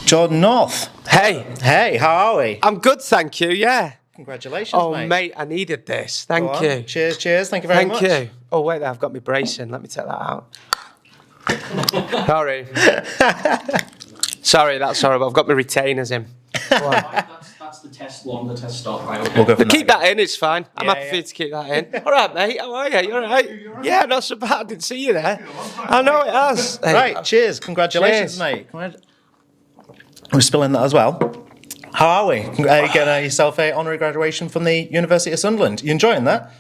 Jordan North. Hey. Hey, how are we? I'm good, thank you, yeah. Congratulations, mate. mate. I needed this. Go Thank on. you. Cheers, cheers. Thank you very much. Thank you. Oh, wait, I've got my brace in. Let me take that out. Sorry. Sorry, that's horrible. I've got my retainers in. That's the test one, the test stop. Right, okay. We'll go from Keep that in, it's fine. I'm Yeah, happy yeah. for you to keep that in. All right, mate. How are you? You all right? Yeah, not so bad. I didn't see you there. I know it has. Hey, Right, cheers. Congratulations, Cheers. mate. We're spilling that as well. How are we? You getting yourself a honorary graduation from the University of Sunderland. You enjoying that?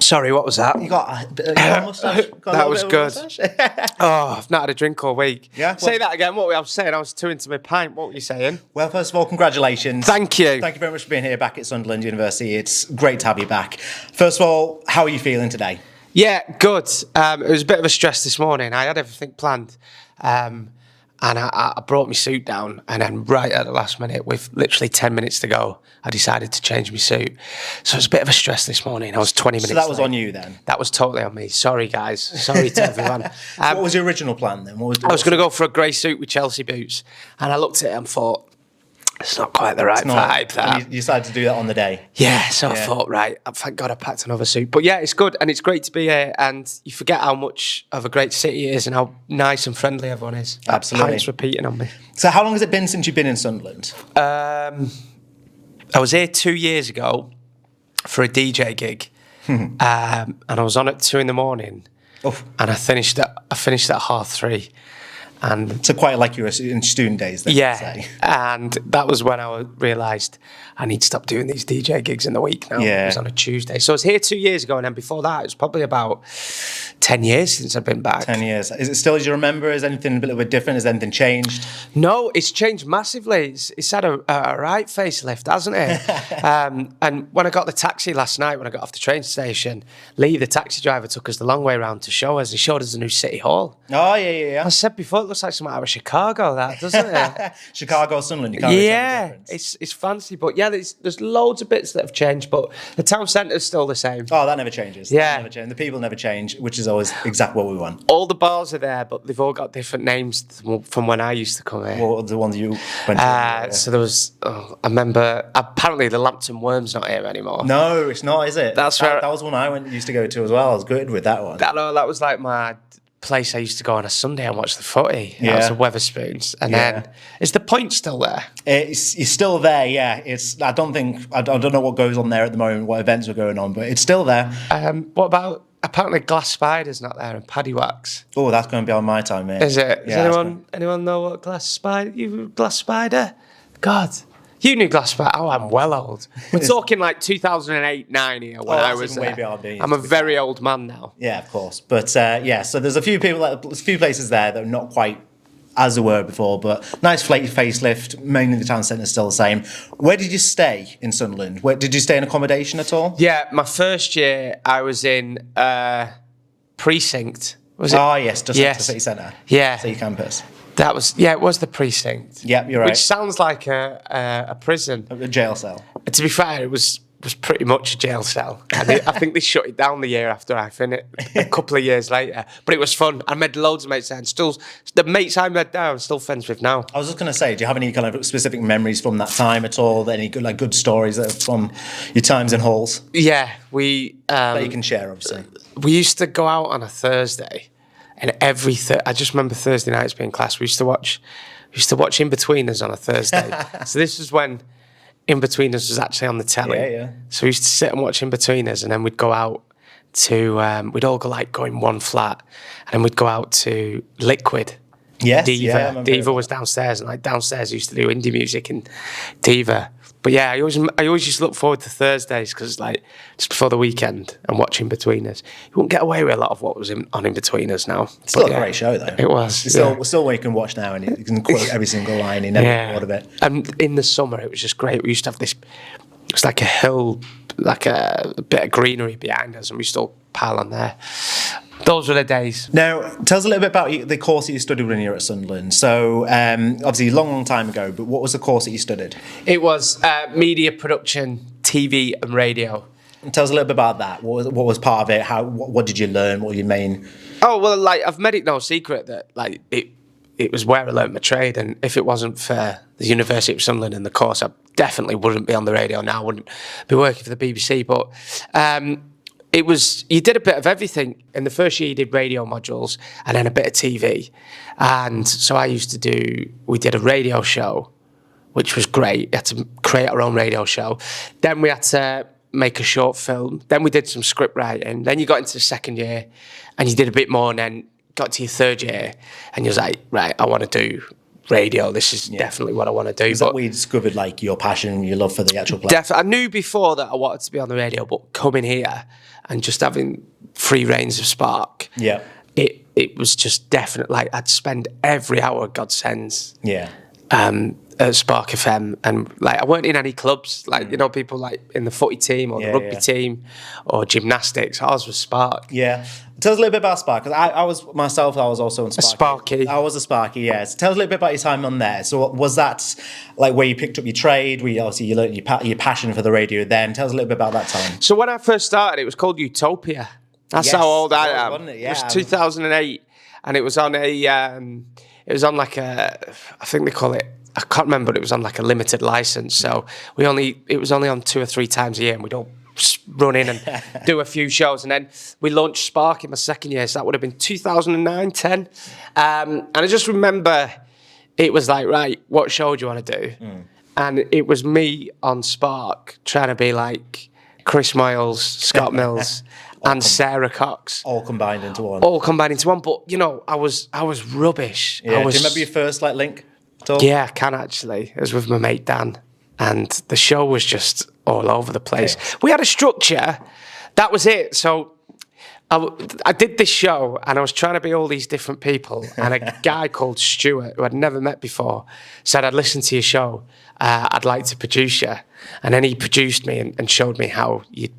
Sorry, what was that? You got a bit of a moustache? Got a That little was bit of a good. moustache? Oh, I've not had a drink all week. Yeah, Say well- that again. What I was saying, I was too into my pint. What were you saying? Well, first of all, congratulations. Thank you. Thank you very much for being here back at Sunderland University. It's great to have you back. First of all, how are you feeling today? Yeah, good. It was a bit of a stress this morning. I had everything planned. And I brought my suit down, and then right at the last minute, with literally 10 minutes to go, I decided to change my suit. So it was a bit of a stress this morning. I was 20 minutes So that was late. on you then? That was totally on me. Sorry, guys. Sorry to everyone. What was your original plan then? I was going to go for a grey suit with Chelsea boots, and I looked at it and thought, it's not quite the right vibe, that. You decided to do that on the day. Yeah, so I Yeah. thought, right, thank God I packed another suit. But yeah, it's good, and it's great to be here, and you forget how much of a great city it is and how nice and friendly everyone is. Absolutely. Pint's repeating on me. So how long has it been since you've been in Sunderland? I was here 2 years ago for a DJ gig, and I was on at 2 a.m, Oh, and I finished at 3:30. And so quite like you were in student days then, yeah, say. and that was when I realised I need to stop doing these DJ gigs in the week now. Yeah. It was on a Tuesday. So I was here 2 years ago, and then before that, it was probably about 10 years since I've been back. 10 years. Is it still as you remember? Is anything a little bit different? Has anything changed? No, it's changed massively. It's had a right facelift, hasn't it? And when I got the taxi last night, when I got off the train station, Lee, the taxi driver, took us the long way around to show us. He showed us the new City Hall. Oh, yeah. I said before, it looks like something out of Chicago, that, doesn't it? Chicago, Sunderland, you can't really tell the Yeah, difference. it's fancy, but yeah, there's loads of bits that have changed, but the town centre's still the same. Oh, that never changes. Yeah. That never changes. The people never change, which is always exactly what we want. All the bars are there, but they've all got different names from when I used to come here. What were the ones you went to? So there was, I remember, apparently the Lambton Worm's not here anymore. No, it's not, is it? That's that, where- That was one I used to go to as well. I was good with that one. That was like my place I used to go on a Sunday and watch the footy. Yeah. That was the Weatherspoons. And Yeah. then, is the Point still there? It's still there, yeah. I don't know what goes on there at the moment, what events are going on, but it's still there. What about, apparently Glass Spider's not there and Paddy Wax. Oh, that's going to be on my time, mate. Is it? Does Yeah, that's anyone know what Glass Spider? God. You knew Glass Spider. Oh, I'm well old. We're talking like 2008, 9 here when I that's was even way there. beyond me, I'm a to be very old man now. Yeah, of course. But yeah, so there's a few places there that are not quite as they were before, but nice facelift. Mainly the town centre's still the same. Where did you stay in Sunderland? Where did you stay in accommodation at all? Yeah, my first year I was in Precinct. Was it? Oh yes, just Yes. the city centre. Yeah. City campus. That was, yeah, it was the Precinct. Yep, you're right. Which sounds like a prison. A jail cell. To be fair, it was pretty much a jail cell. I think they shut it down the year after I finished, a couple of years later. But it was fun. I made loads of mates there, and still, the mates I made there, I'm still friends with now. I was just going to say, do you have any kind of specific memories from that time at all? Any good stories that are from your times in halls Yeah, we that you can share, obviously? we used to go out on a Thursday, and I just remember Thursday nights being class. We used to watch In Between Us on a Thursday. So this was when In Between Us was actually on the telly. Yeah. So we used to sit and watch In Between Us, and then we'd go out to we'd all go in one flat, and then we'd go out to Liquid. Yes, Diva. yeah, I remember Diva it. was downstairs, and downstairs I used to do indie music in Diva. But yeah, I always used to look forward to Thursdays because just before the weekend and watching Between Us. You wouldn't get away with a lot of what was on In Between Us now. Still But a yeah, great show, though. It was. It's yeah. still one you can watch now, and you can quote every single line in every word of it. And in the summer, it was just great. We used to have this. It was like a hill, like a bit of greenery behind us, and we used to all pile on there. Those were the days. Now, tell us a little bit about the course that you studied when you were at Sunderland. So, obviously, a long time ago, but what was the course that you studied? It was media production, TV and radio. And tell us a little bit about that. What was part of it? What did you learn? What were your main... Oh, well, I've made it no secret that, it was where I learnt my trade. And if it wasn't for the University of Sunderland and the course, I definitely wouldn't be on the radio now. I wouldn't be working for the BBC. But it was, you did a bit of everything. In the first year, you did radio modules and then a bit of TV. And so we did a radio show, which was great. We had to create our own radio show. Then we had to make a short film. Then we did some script writing. Then you got into the second year and you did a bit more, and then got to your third year and you was like, right, I want to do radio. This is definitely what I want to do. Is that where you discovered like your passion, your love for the actual play? I knew before that I wanted to be on the radio, but coming here and just having free reins of Spark, it was just definite. Like, I'd spend every hour God sends. At Spark FM, and like, I weren't in any clubs, like, you know, people like in the footy team or the rugby team or gymnastics. Ours was Spark. Tell us a little bit about Spark, because I was also on Spark. A Sparky. I was a Sparky, So tell us a little bit about your time on there. So was that like where you picked up your trade, where you learned your passion for the radio then? Tell us a little bit about that time. So when I first started, it was called Utopia. That's how old I am. Wasn't it? It was 2008, and it was on like a, I think they call it, I can't remember, but it was on like a limited license. So it was only on 2 or 3 times a year, and we'd all run in and do a few shows. And then we launched Spark in my second year. So that would have been 2009, 10. And I just remember it was like, right, what show do you want to do? And it was me on Spark trying to be like Chris Moyles, Scott Mills, and Sarah Cox. All combined into one. But, you know, I was rubbish. Do you remember your first like link? Yeah, I can actually. It was with my mate Dan, and the show was just all over the place. We had a structure, that was it. So I did this show, and I was trying to be all these different people, and a guy called Stuart, who I'd never met before, said, I'd listen to your show, I'd like to produce you. And then he produced me and showed me how you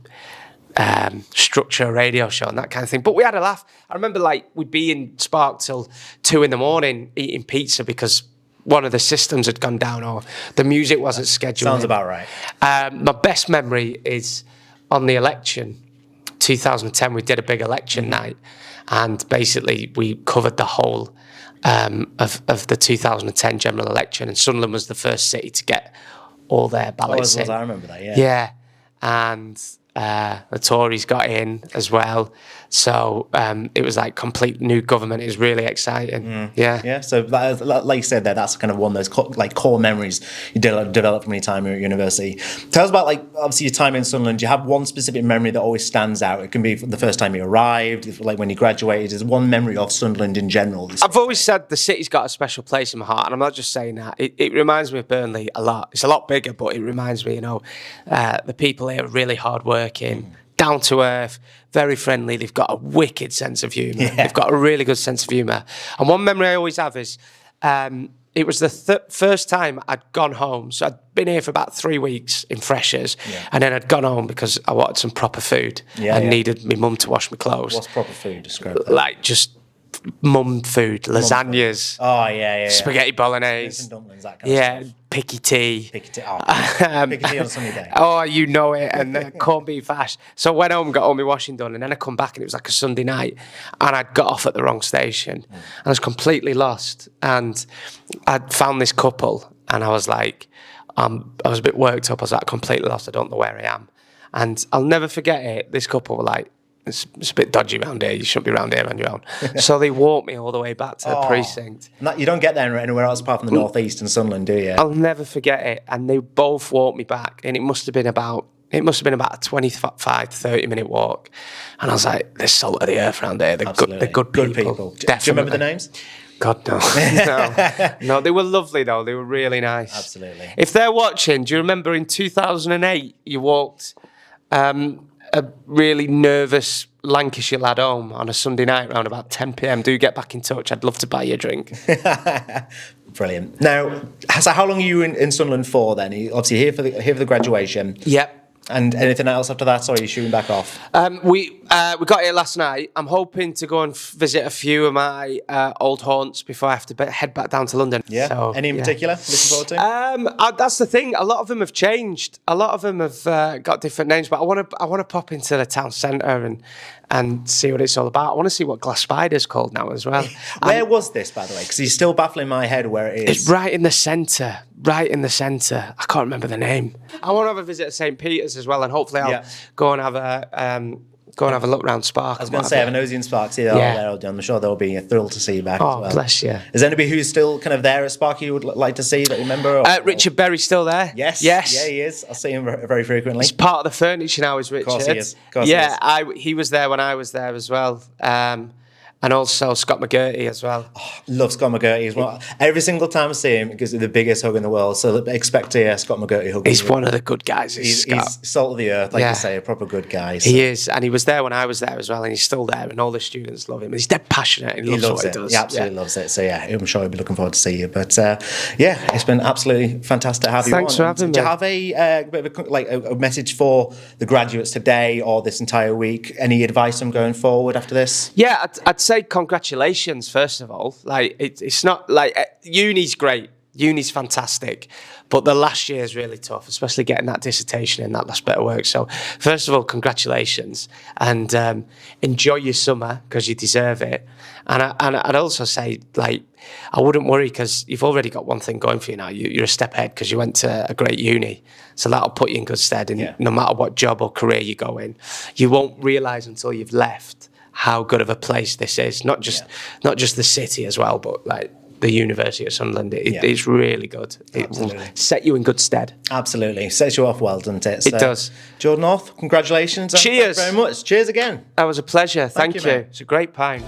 structure a radio show and that kind of thing. But we had a laugh. I remember like we'd be in Spark till 2 a.m. eating pizza because one of the systems had gone down or the music wasn't scheduled. Sounds about right. My best memory is on the election, 2010. We did a big election night, and basically we covered the whole of the 2010 general election, and Sunderland was the first city to get all their ballots in. I remember that, Yeah, and the Tories got in as well. So it was like complete new government. It was really exciting. Yeah. So like you said there, that's kind of one of those core memories you developed from your time at university. Tell us about like obviously your time in Sunderland. Do you have one specific memory that always stands out? It can be the first time you arrived, like when you graduated. Is one memory of Sunderland in general? I've always said the city's got a special place in my heart, and I'm not just saying that. It reminds me of Burnley a lot. It's a lot bigger, but it reminds me, the people here are really hardworking, down to earth, very friendly. They've got a wicked sense of humour. Yeah. They've got a really good sense of humour. And one memory I always have is it was the first time I'd gone home. So I'd been here for about 3 weeks in Freshers, and then I'd gone home because I wanted some proper food and needed my mum to wash my clothes. What's proper food? Describe that. Like just mum food, lasagnas. Oh, yeah. Spaghetti bolognese. And dumplings, that kind of stuff. Picky tea. Picky tea on a sunny day. Oh, you know it. And corned beef hash. So I went home, got all my washing done, and then I come back and it was like a Sunday night, and I'd got off at the wrong station. And I was completely lost. And I'd found this couple, and I was like, I was a bit worked up. I was like, completely lost. I don't know where I am. And I'll never forget it. This couple were like, it's a bit dodgy around here. You shouldn't be around here on your own. So they walked me all the way back to the precinct. You don't get there anywhere else apart from the northeast and Sunderland, do you? I'll never forget it. And they both walked me back, and it must have been about a 25 to 30 minute walk. And I was like, there's salt of the earth around here. They're good people. Do you remember the names? God, no. No, they were lovely, though. They were really nice. Absolutely. If they're watching, do you remember in 2008 you walked a really nervous Lancashire lad home on a Sunday night around about 10 p.m. Do get back in touch. I'd love to buy you a drink. Brilliant. Now, so how long are you in Sunderland for then? You obviously here for the graduation. Yep. And anything else after that, or are you shooting back off? We got here last night. I'm hoping to go and visit a few of my old haunts before I have to head back down to London. Yeah. So, Any in particular? Looking forward to? That's the thing. A lot of them have changed. A lot of them have got different names. But I want to pop into the town centre and see what it's all about. I want to see what Glass Spider's called now as well. Where was this, by the way? Because he's still baffling my head where it is. It's right in the centre. Right in the centre. I can't remember the name. I want to have a visit at St. Peter's as well, and hopefully I'll go and have a look round Spark. I was going to say, I have a nosy in Sparks here. I'm sure they'll be thrilled to see you back. Oh, as well. bless you. Is there anybody who's still kind of there at Spark you would like to see that you remember? Richard Berry's still there. Yes. Yes. Yeah, he is. I see him very frequently. He's part of the furniture now, is Richard. Of course he is. Of course he is. He was there when I was there as well. And also Scott McGurty as well. Love Scott McGurty as well. Every single time I see him, it gives me the biggest hug in the world. So expect a Scott McGurty hug. He's one of the good guys. He's salt of the earth, like you say, a proper good guy. So. He is, and he was there when I was there as well, and he's still there, and all the students love him. He's dead passionate, and he loves what it. he does. He absolutely loves it. So yeah, I'm sure he'll be looking forward to see you. But yeah, it's been absolutely fantastic to have you on. Thanks for having me. Do you have a bit of a message for the graduates today or this entire week? Any advice on going forward after this? Yeah, I'd say congratulations, first of all. Like, it's not like uni's great. Uni's fantastic, but the last year is really tough, especially getting that dissertation in that last bit of work. So, first of all, congratulations, and enjoy your summer because you deserve it. And I'd also say, like, I wouldn't worry because you've already got one thing going for you now. You're a step ahead because you went to a great uni, so that'll put you in good stead. And no matter what job or career you go in, you won't realise until you've left how good of a place this is. Not just the city as well, but like the University of Sunderland. It's really good. It will set you in good stead. Absolutely. Sets you off well, doesn't it? So, it does. Jordan North, congratulations. Cheers. Thank you very much. Cheers again. That was a pleasure. Thank you. mate. It's a great pint.